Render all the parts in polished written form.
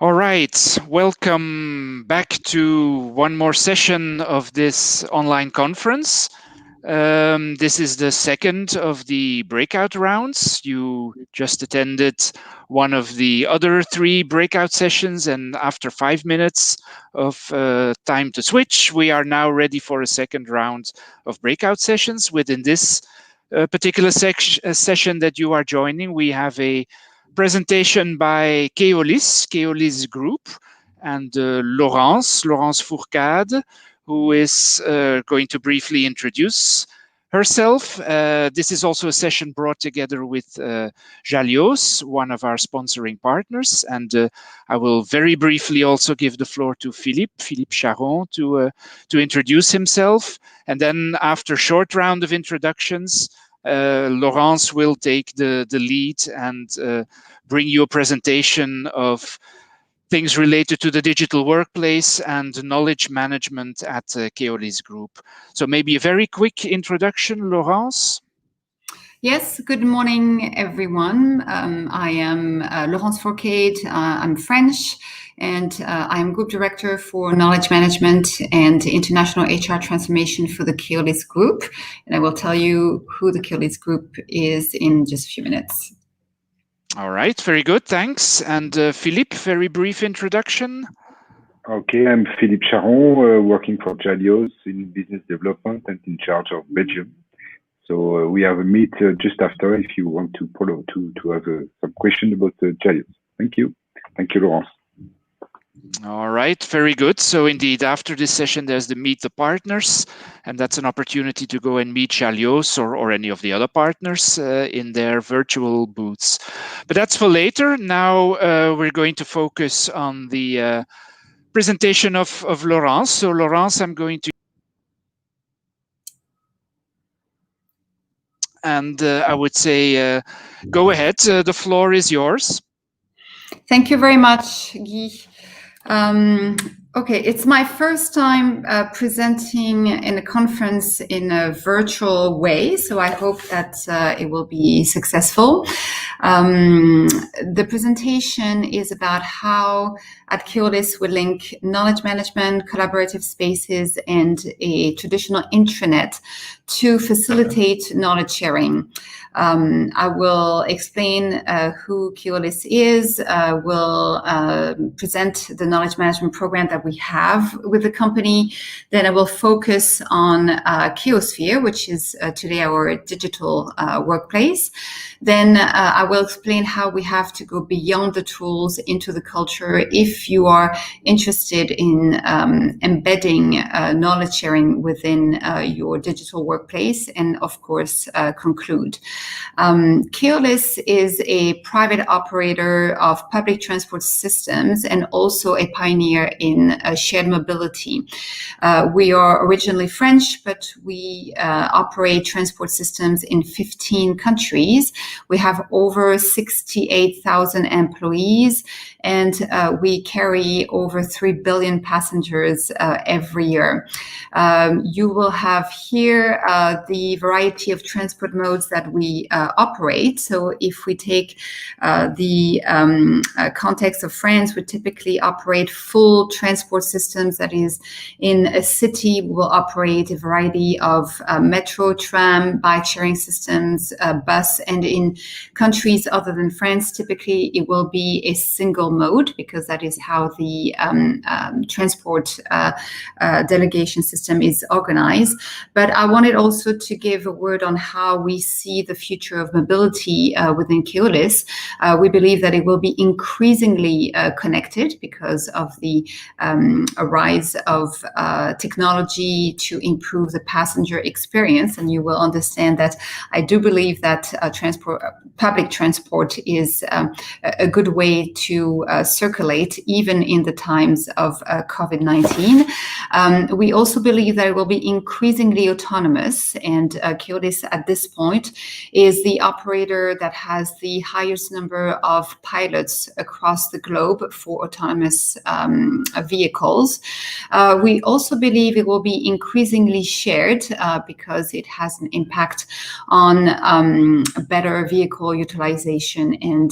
All right, welcome back to one more session of this online conference. This is the second of the breakout rounds. You just attended one of the other 3 breakout sessions, and after 5 minutes of time to switch, we are now ready for a second round of breakout sessions. Within this particular session that you are joining, we have a presentation by Keolis Group, and Laurence Fourcade, who is going to briefly introduce herself. This is also a session brought together with Jalios, one of our sponsoring partners, and I will very briefly also give the floor to Philippe Charon to introduce himself, and then after a short round of introductions, Laurence will take the lead and bring you a presentation of things related to the digital workplace and knowledge management at Keolis Group. So maybe a very quick introduction, Laurence. Yes, good morning, everyone. I am Laurence Fourcade. I'm French, and I'm Group Director for Knowledge Management and International HR Transformation for the Keolis Group. And I will tell you who the Keolis Group is in just a few minutes. All right, very good, thanks. And Philippe, very brief introduction. Okay, I'm Philippe Charon, working for Jalios in business development and in charge of Belgium. So we have a meet just after if you want to follow to have some question about Jalios. Thank you, Laurence. All right, very good. So indeed, after this session, there's the Meet the Partners, and that's an opportunity to go and meet Jalios or any of the other partners in their virtual booths. But that's for later. Now we're going to focus on the presentation of Laurence. So Laurence, I'm going to I would say, go ahead. The floor is yours. Thank you very much, Guy. Okay, it's my first time presenting in a conference in a virtual way, so I hope that it will be successful. The presentation is about how at Keolis we link knowledge management, collaborative spaces, and a traditional intranet to facilitate knowledge sharing. I will explain who Keolis is, will present the knowledge management program that we have with the company. Then I will focus on Keosphere, which is today our digital workplace. Then I will explain how we have to go beyond the tools into the culture if you are interested in embedding knowledge sharing within your digital workplace, and of course conclude. Keolis is a private operator of public transport systems and also a pioneer in shared mobility. We are originally French, but we operate transport systems in 15 countries. We have over 68,000 employees, and we carry over 3 billion passengers every year. You will have here the variety of transport modes that we operate. So if we take the context of France, we typically operate full transport systems. That is, in a city, we will operate a variety of metro, tram, bike sharing systems, bus, and in countries other than France, typically it will be a single mode, because that is how the transport delegation system is organized. But I wanted also to give a word on how we see the future of mobility within Keolis. We believe that it will be increasingly connected because of the rise of technology to improve the passenger experience. And you will understand that I do believe that public transport is a good way to circulate even in the times of COVID-19. We also believe that it will be increasingly autonomous, and Keolis at this point is the operator that has the highest number of pilots across the globe for autonomous vehicles. We also believe it will be increasingly shared because it has an impact on better vehicle utilization digitalization and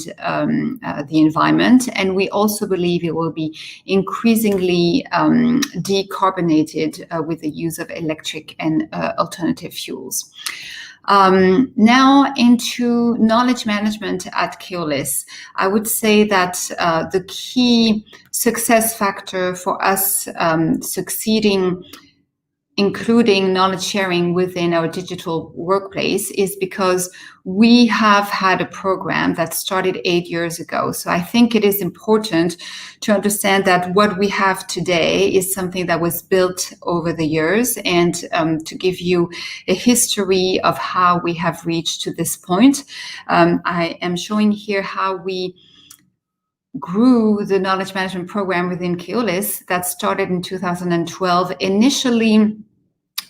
the environment. And we also believe it will be increasingly decarbonated with the use of electric and alternative fuels. Now into knowledge management at Keolis, I would say that the key success factor for us succeeding, including knowledge sharing within our digital workplace, is because we have had a program that started 8 years ago. So I think it is important to understand that what we have today is something that was built over the years, and to give you a history of how we have reached to this point. I am showing here how we grew the knowledge management program within Keolis that started in 2012, initially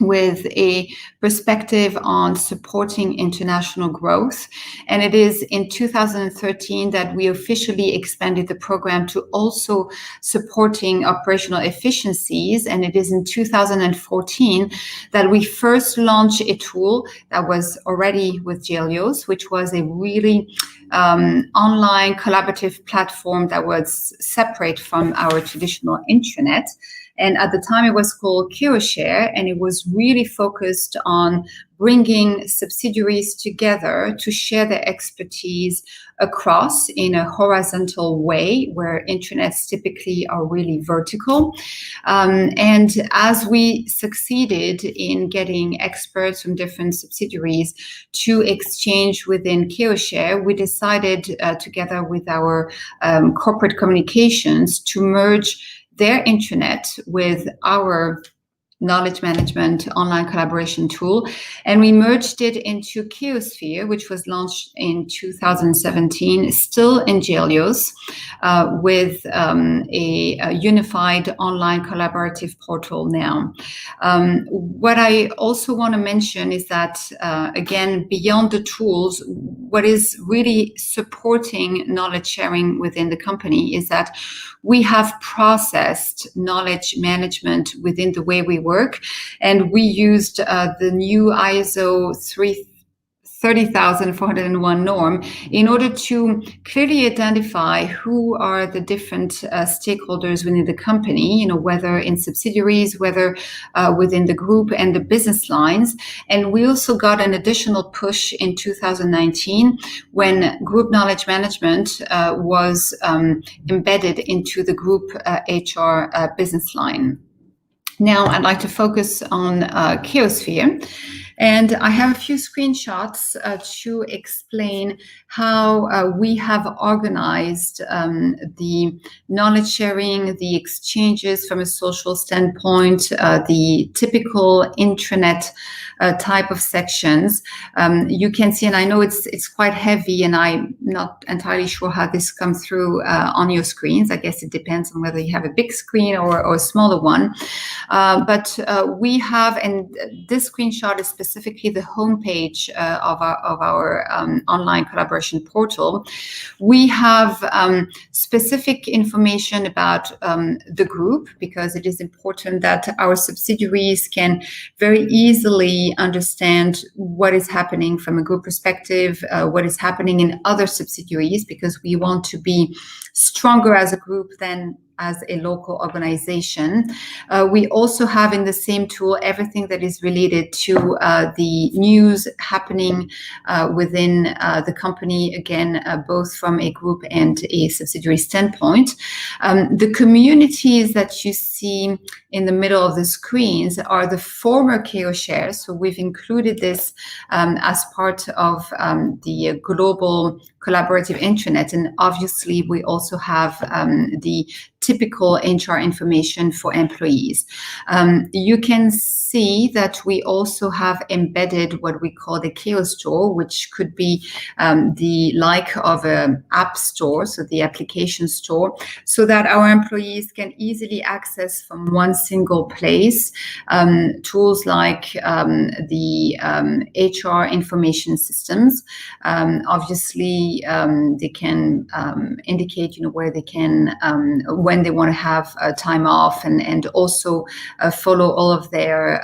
with a perspective on supporting international growth. And it is in 2013 that we officially expanded the program to also supporting operational efficiencies. And it is in 2014 that we first launched a tool that was already with Keolis, which was a really online collaborative platform that was separate from our traditional intranet. And at the time, it was called KeoShare, and it was really focused on bringing subsidiaries together to share their expertise across in a horizontal way, where intranets typically are really vertical. And as we succeeded in getting experts from different subsidiaries to exchange within KeoShare, we decided together with our corporate communications to merge their intranet with our knowledge management online collaboration tool, and we merged it into Keosphere, which was launched in 2017, still in Keolis, with a unified online collaborative portal now. What I also want to mention is that, again, beyond the tools, what is really supporting knowledge sharing within the company is that we have processed knowledge management within the way we work, and we used the new ISO 30,401 norm in order to clearly identify who are the different stakeholders within the company, whether in subsidiaries, whether within the group and the business lines. And we also got an additional push in 2019 when group knowledge management was embedded into the group HR business line. Now I'd like to focus on Keosphere. And I have a few screenshots to explain how we have organized the knowledge sharing, the exchanges from a social standpoint, the typical intranet type of sections. You can see, and I know it's quite heavy, and I'm not entirely sure how this comes through on your screens. I guess it depends on whether you have a big screen or a smaller one. But we have, and this screenshot is specifically the homepage of our online collaboration portal. We have specific information about the group, because it is important that our subsidiaries can very easily understand what is happening from a group perspective, what is happening in other subsidiaries, because we want to be stronger as a group than as a local organization. We also have in the same tool everything that is related to the news happening within the company, again, both from a group and a subsidiary standpoint. The communities that you see in the middle of the screens are the former KeoShare. So we've included this as part of the global collaborative intranet. And obviously, we also have the typical HR information for employees. You can see that we also have embedded what we call the Keos Store, which could be the like of an app store, so the application store, so that our employees can easily access from one single place tools like the HR information systems. Obviously, they can indicate, where they can, when when they want to have time off, and also follow all of their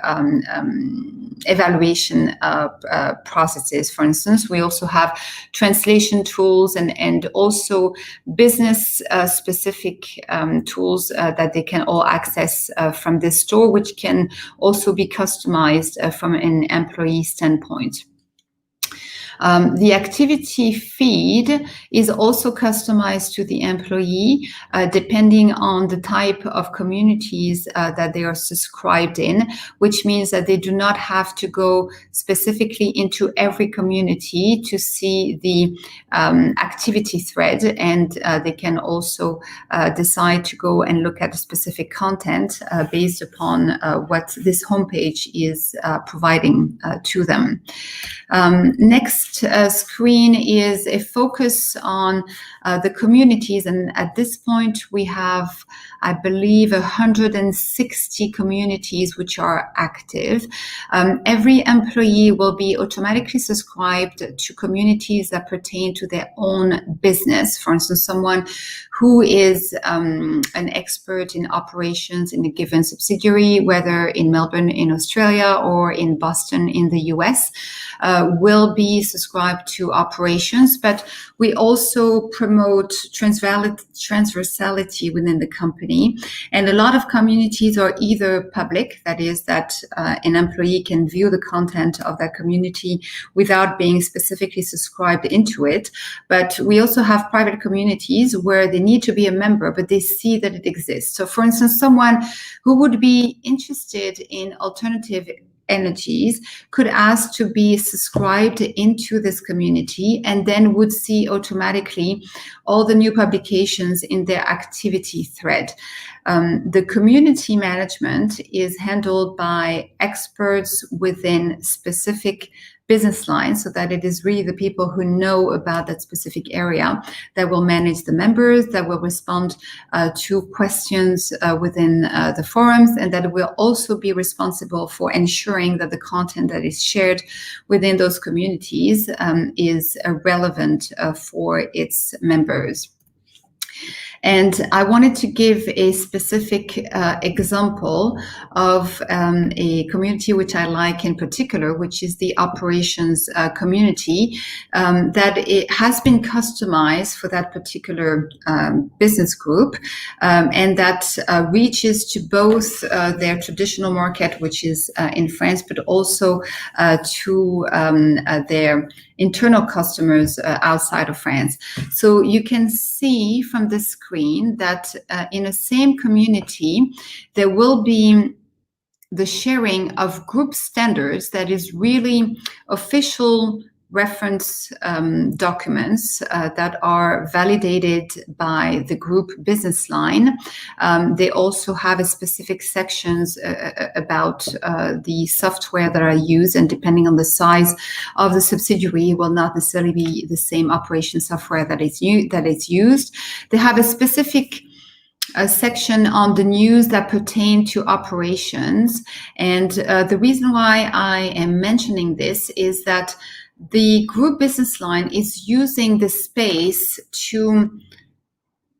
evaluation processes. For instance, we also have translation tools and also business specific tools that they can all access from this store, which can also be customized from an employee standpoint. The activity feed is also customized to the employee depending on the type of communities that they are subscribed in, which means that they do not have to go specifically into every community to see the activity thread, and they can also decide to go and look at a specific content based upon what this homepage is providing to them. Next screen is a focus on the communities, and at this point we have, I believe, 160 communities which are active. Every employee will be automatically subscribed to communities that pertain to their own business. For instance, someone who is an expert in operations in a given subsidiary, whether in Melbourne in Australia or in Boston in the US, will be subscribed to operations, but we also promote transversality within the company. And a lot of communities are either public, that is that an employee can view the content of that community without being specifically subscribed into it. But we also have private communities where they need to be a member, but they see that it exists. So for instance, someone who would be interested in alternative energies could ask to be subscribed into this community, and then would see automatically all the new publications in their activity thread. The community management is handled by experts within specific business lines, so that it is really the people who know about that specific area that will manage the members, that will respond to questions within the forums, and that will also be responsible for ensuring that the content that is shared within those communities is relevant for its members. And I wanted to give a specific example of a community which I like in particular, which is the operations community, that it has been customized for that particular business group, and that reaches to both their traditional market, which is in France, but also to their internal customers outside of France. So you can see from the screen that in a same community, there will be the sharing of group standards that is really official reference documents that are validated by the group business line. They also have a specific sections about the software that are used, and depending on the size of the subsidiary, will not necessarily be the same operation software that is used. They have a specific section on the news that pertain to operations, and the reason why I am mentioning this is that the group business line is using the space to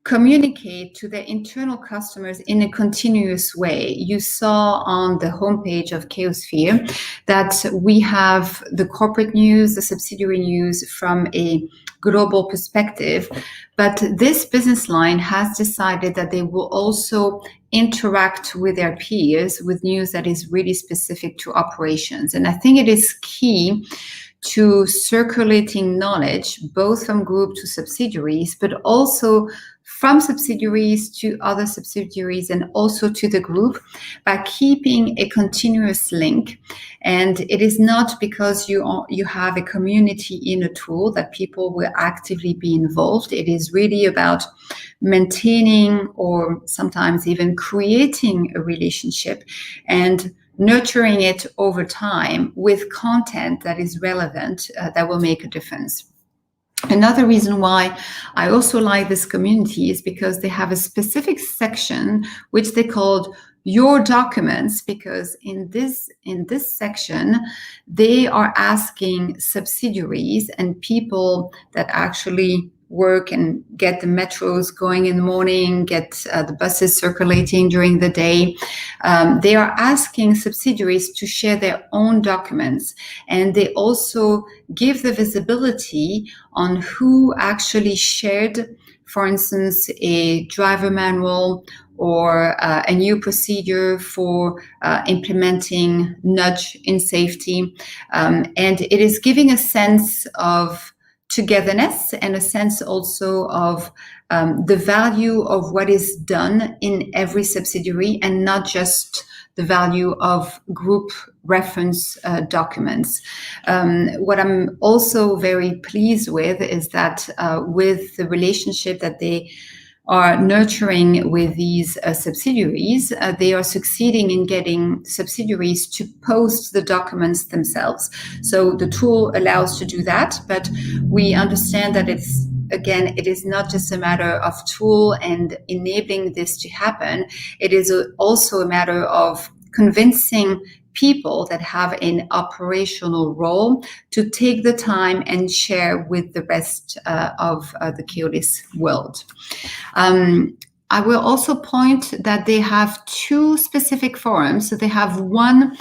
communicate to their internal customers in a continuous way. You saw on the homepage of Keosphere that we have the corporate news, the subsidiary news from a global perspective, but this business line has decided that they will also interact with their peers with news that is really specific to operations. And I think it is key to circulating knowledge, both from group to subsidiaries, but also from subsidiaries to other subsidiaries and also to the group, by keeping a continuous link. And it is not because you have a community in a tool that people will actively be involved. It is really about maintaining, or sometimes even creating, a relationship and nurturing it over time with content that is relevant, that will make a difference. Another reason why I also like this community is because they have a specific section which they called Your Documents, because in this section, they are asking subsidiaries and people that actually work and get the metros going in the morning, get the buses circulating during the day. They are asking subsidiaries to share their own documents, and they also give the visibility on who actually shared, for instance, a driver manual or a new procedure for implementing nudge in safety. And it is giving a sense of togetherness and a sense also of the value of what is done in every subsidiary, and not just the value of group reference documents. What I'm also very pleased with is that with the relationship that they are nurturing with these subsidiaries, they are succeeding in getting subsidiaries to post the documents themselves. So the tool allows to do that, but we understand that it is not just a matter of tool and enabling this to happen. It is also a matter of convincing people that have an operational role to take the time and share with the rest of the Keolis world. I will also point that they have two specific forums. So they have one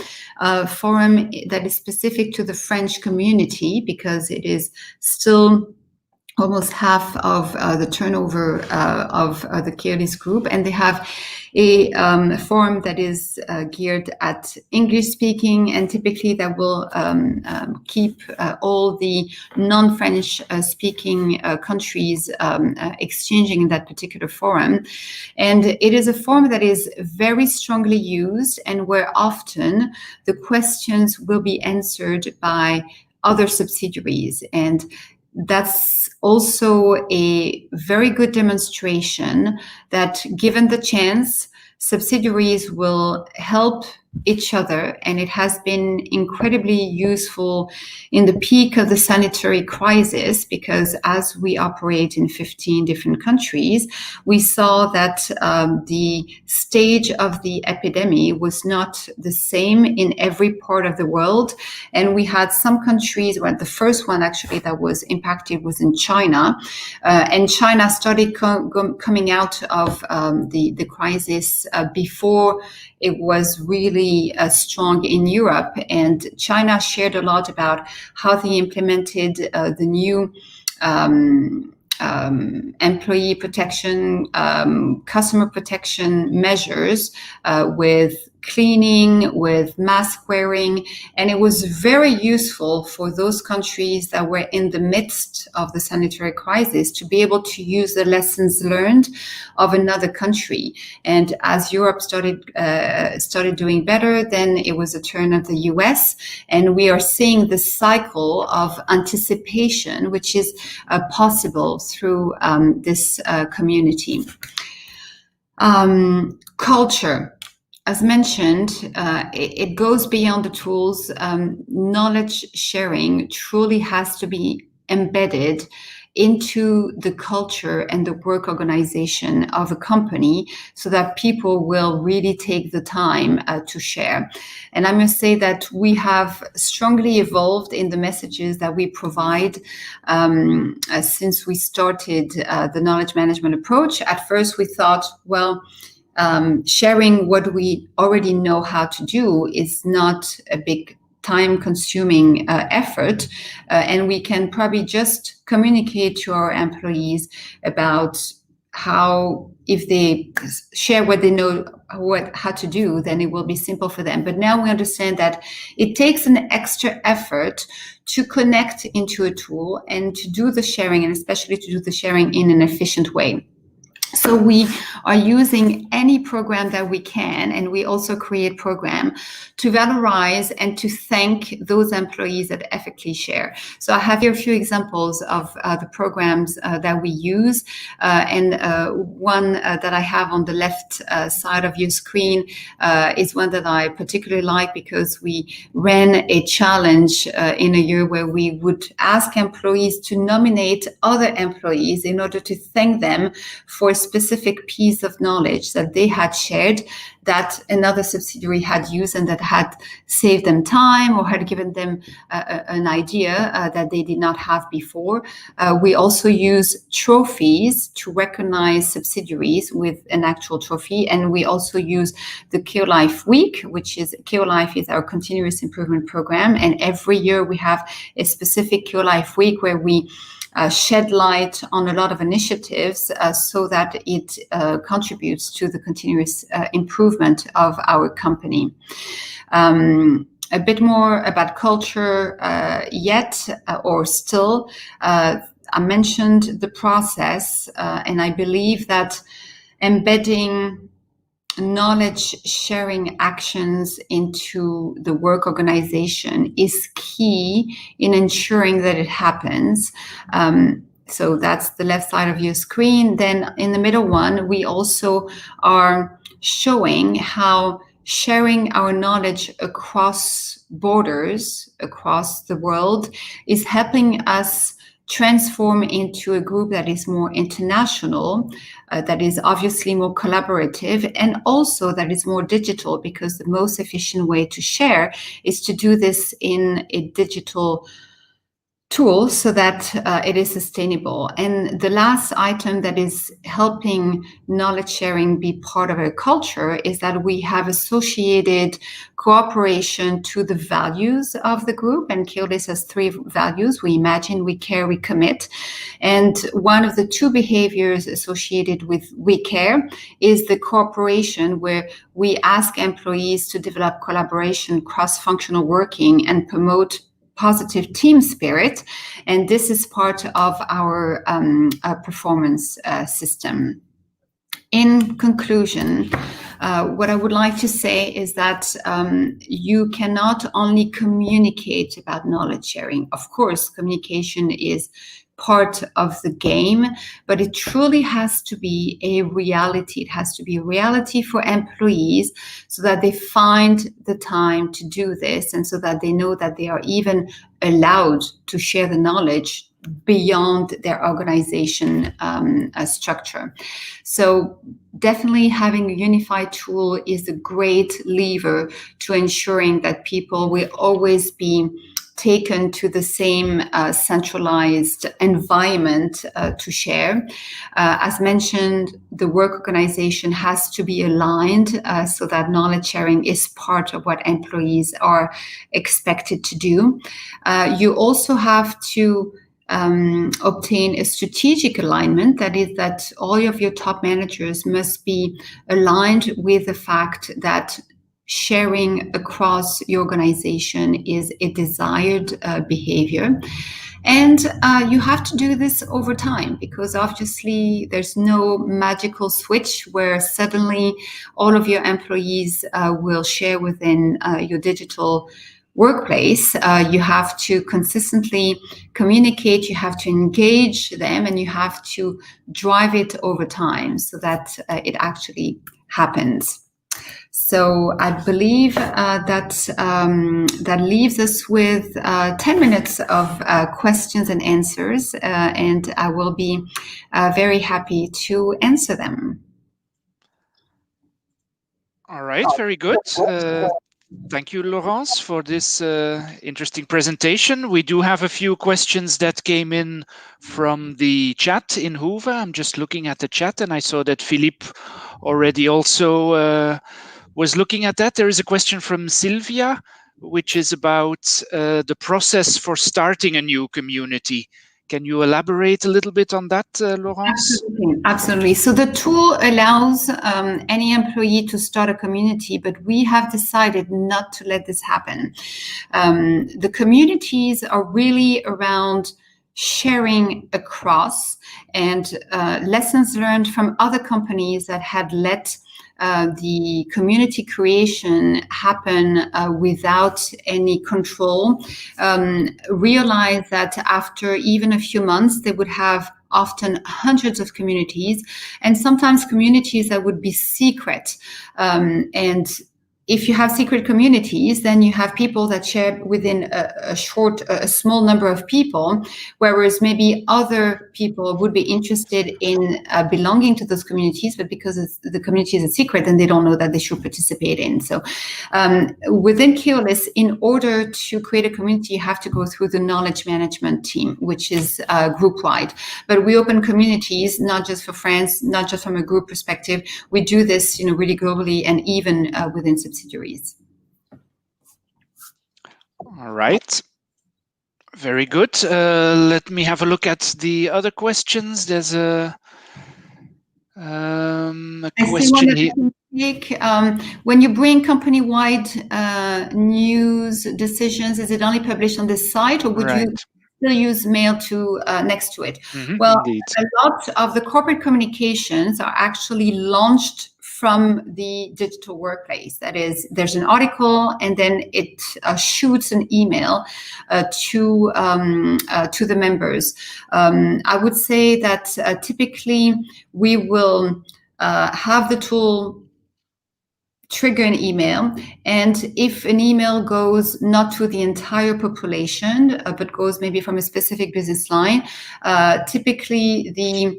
forum that is specific to the French community, because it is still almost half of the turnover of the Keolis Group, and they have a forum that is geared at English speaking, and typically that will keep all the non-French speaking countries exchanging in that particular forum. And it is a forum that is very strongly used, and where often the questions will be answered by other subsidiaries. And that's also a very good demonstration that, given the chance, subsidiaries will help each other. And it has been incredibly useful in the peak of the sanitary crisis, because as we operate in 15 different countries, we saw that the stage of the epidemic was not the same in every part of the world. And we had some countries where the first one actually that was impacted was in China. And China started coming out of the crisis before it was really strong in Europe. And China shared a lot about how they implemented the new employee protection, customer protection measures with cleaning, with mask wearing. And it was very useful for those countries that were in the midst of the sanitary crisis to be able to use the lessons learned of another country. And as Europe started doing better, then it was a turn of the US. And we are seeing the cycle of anticipation, which is possible through this community. Culture. As mentioned, it goes beyond the tools. Knowledge sharing truly has to be embedded into the culture and the work organization of a company, so that people will really take the time to share. And I must say that we have strongly evolved in the messages that we provide since we started the knowledge management approach. At first, we thought, well, sharing what we already know how to do is not a big time-consuming effort, and we can probably just communicate to our employees about how, if they share what they know how to do, then it will be simple for them. But now we understand that it takes an extra effort to connect into a tool and to do the sharing, and especially to do the sharing in an efficient way. So we are using any program that we can, and we also create program to valorize and to thank those employees that ethically share. So I have here a few examples of the programs that we use, and one that I have on the left side of your screen is one that I particularly like, because we ran a challenge in a year where we would ask employees to nominate other employees in order to thank them for specific piece of knowledge that they had shared that another subsidiary had used and that had saved them time or had given them an idea that they did not have before. We also use trophies to recognize subsidiaries with an actual trophy. And we also use the Keolife Week, which is Keolife is our continuous improvement program. And every year we have a specific Keolife Week where we shed light on a lot of initiatives so that it contributes to the continuous improvement of our company. A bit more about culture I mentioned the process, and I believe that embedding knowledge sharing actions into the work organization is key in ensuring that it happens. So that's the left side of your screen. Then in the middle one, we also are showing how sharing our knowledge across borders, across the world, is helping us transform into a group that is more international, that is obviously more collaborative, and also that is more digital, because the most efficient way to share is to do this in a digital tool so that it is sustainable. And the last item that is helping knowledge sharing be part of our culture is that we have associated cooperation to the values of the group. And Keolis has 3 values: we imagine, we care, we commit. And one of the 2 behaviors associated with we care is the cooperation, where we ask employees to develop collaboration, cross-functional working, and promote positive team spirit. And this is part of our performance system. In conclusion, what I would like to say is that you cannot only communicate about knowledge sharing. Of course, communication is part of the game, but it truly has to be a reality. It has to be a reality for employees so that they find the time to do this, and so that they know that they are even allowed to share the knowledge beyond their organization structure. So definitely having a unified tool is a great lever to ensuring that people will always be taken to the same centralized environment to share. As mentioned, the work organization has to be aligned so that knowledge sharing is part of what employees are expected to do. You also have to obtain a strategic alignment. That is, that all of your top managers must be aligned with the fact that sharing across your organization is a desired behavior. And you have to do this over time, because obviously there's no magical switch where suddenly all of your employees will share within your digital workplace. You have to consistently communicate, you have to engage them, and you have to drive it over time so that it actually happens. So I believe that leaves us with 10 minutes of questions and answers, and I will be very happy to answer them. All right, very good. Thank you, Laurence, for this interesting presentation. We do have a few questions that came in from the chat in Hoover. I'm just looking at the chat, and I saw that Philippe already also was looking at that. There is a question from Sylvia, which is about the process for starting a new community. Can you elaborate a little bit on that, Laurence? Absolutely. So the tool allows any employee to start a community, but we have decided not to let this happen. The communities are really around sharing across and lessons learned from other companies that had let the community creation happen without any control, realize that after even a few months, they would have often hundreds of communities, and sometimes communities that would be secret. And if you have secret communities, then you have people that share within a small number of people, whereas maybe other people would be interested in belonging to those communities, but because the community is a secret, and they don't know that they should participate in. So within Keolis, in order to create a community, you have to go through the knowledge management team, which is group-wide. But we open communities, not just for France, not just from a group perspective. We do this, really globally and even within subsidiaries. All right. Very good. Let me have a look at the other questions. There's a question here. When you bring company-wide news decisions, is it only published on this site, or would you still use mail to next to it? Well, indeed. A lot of the corporate communications are actually launched from the digital workplace. That is, there's an article, and then it shoots an email to the members. I would say that typically we will have the tool trigger an email, and if an email goes not to the entire population, but goes maybe from a specific business line, typically the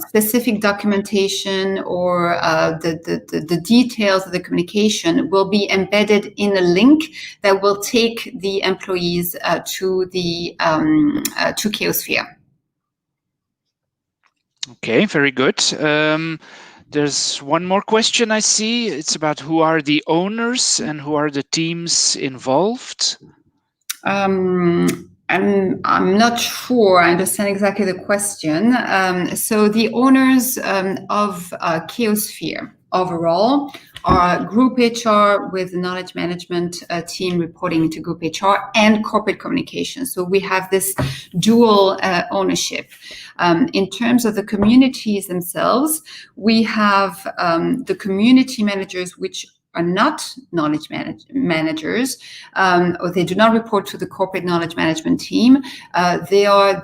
specific documentation or the details of the communication will be embedded in a link that will take the employees to Keosphere. Okay, very good. There's one more question I see. It's about who are the owners and who are the teams involved. I'm not sure I understand exactly the question. So the owners of Keosphere overall are Group HR with the knowledge management team reporting to Group HR and corporate communication. So we have this dual ownership. In terms of the communities themselves, we have the community managers, which are not knowledge managers, or they do not report to the corporate knowledge management team. They are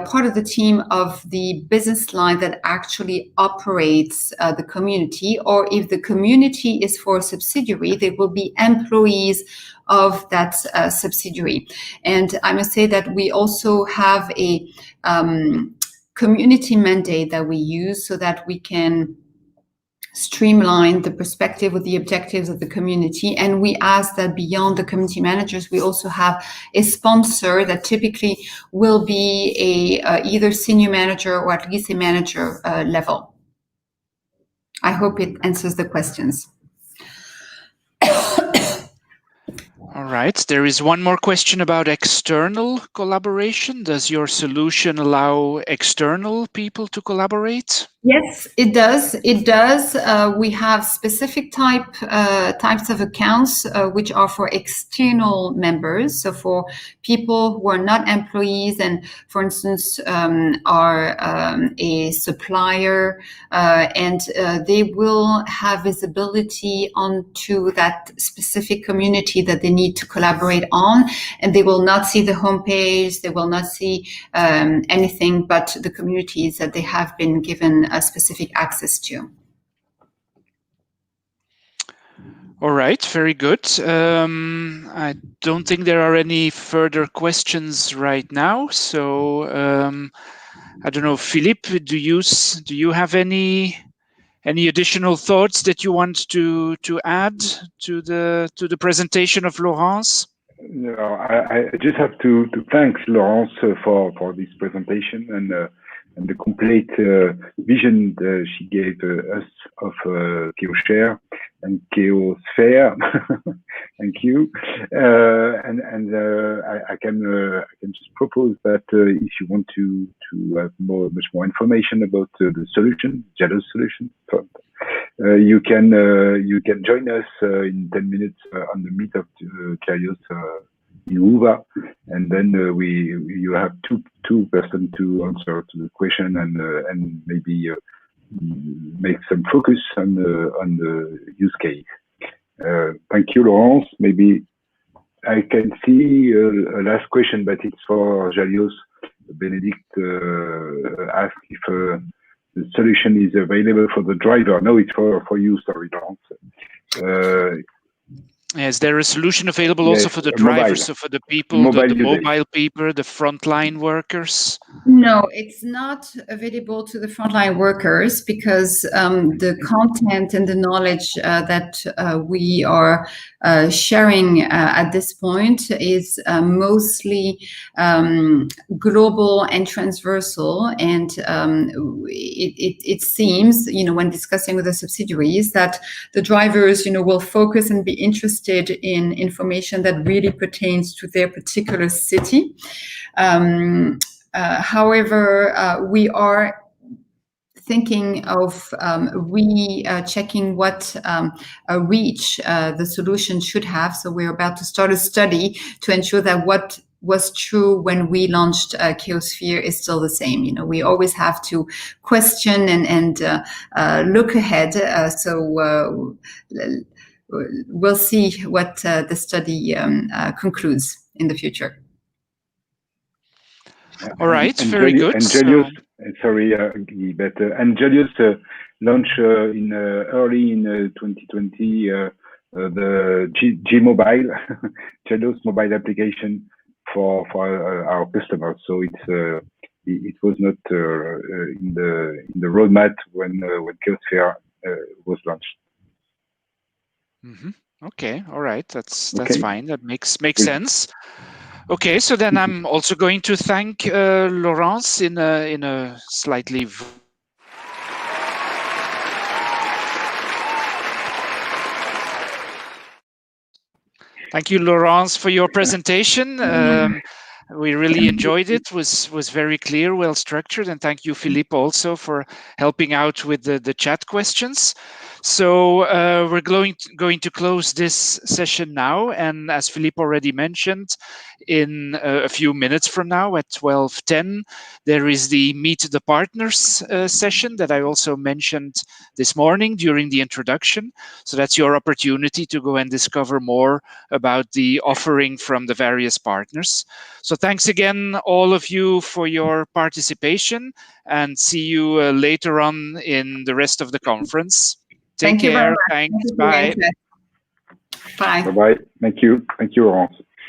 part of the team of the business line that actually operates the community, or if the community is for a subsidiary, they will be employees of that subsidiary. And I must say that we also have a community mandate that we use so that we can streamline the perspective with the objectives of the community. And we ask that beyond the community managers, we also have a sponsor that typically will be either senior manager or at least a manager level. I hope it answers the questions. All right. There is one more question about external collaboration. Does your solution allow external people to collaborate? Yes, it does. It does. We have specific types of accounts which are for external members. So for people who are not employees and, for instance, are a supplier, and they will have visibility onto that specific community that they need to collaborate on, and they will not see the homepage. They will not see anything but the communities that they have been given specific access to. All right, very good. I don't think there are any further questions right now. So I don't know, Philippe, do you have any additional thoughts that you want to add to the presentation of Laurence? No, I just have to thank Laurence for this presentation and the complete vision she gave us of Keosphere and Keosphere. Thank you. I can just propose that if you want to have much more information about the solution, Jalios solution, you can join us in 10 minutes on the meet of Jalios in Uva, and then you have two persons to answer to the question and maybe make some focus on the use case. Thank you, Laurence. Maybe I can see a last question, but it's for Jalios. Benedict asked if the solution is available for the driver. No, it's for you. Sorry, Laurence. Is there a solution available also for the drivers, so for the people, the mobile people, the frontline workers? No, it's not available to the frontline workers because the content and the knowledge that we are sharing at this point is mostly global and transversal. And it seems, when discussing with the subsidiaries, that the drivers, will focus and be interested in information that really pertains to their particular city. However, we are thinking of checking what reach the solution should have. So we're about to start a study to ensure that what was true when we launched Keosphere is still the same. We always have to question and look ahead. So we'll see what the study concludes in the future. All right, very good. And Julius, sorry, but and Julius launched early in 2020 the G-Mobile, Julius mobile application for our customers. So it was not in the roadmap when Keosphere was launched. Mm-hmm. Okay, all right, that's fine. That makes sense. Okay, so then I'm also going to thank Laurence in a slightly. Thank you, Laurence, for your presentation. We really enjoyed it. Was very clear, well structured, and thank you, Philippe, also for helping out with the chat questions. So we're going to close this session now, and as Philippe already mentioned, in a few minutes from now at 12:10, there is the Meet the Partners session that I also mentioned this morning during the introduction. So that's your opportunity to go and discover more about the offering from the various partners. So thanks again, all of you, for your participation, and see you later on in the rest of the conference. Take care. Thanks. Bye. Bye. Bye-bye. Thank you. Thank you, Laurence.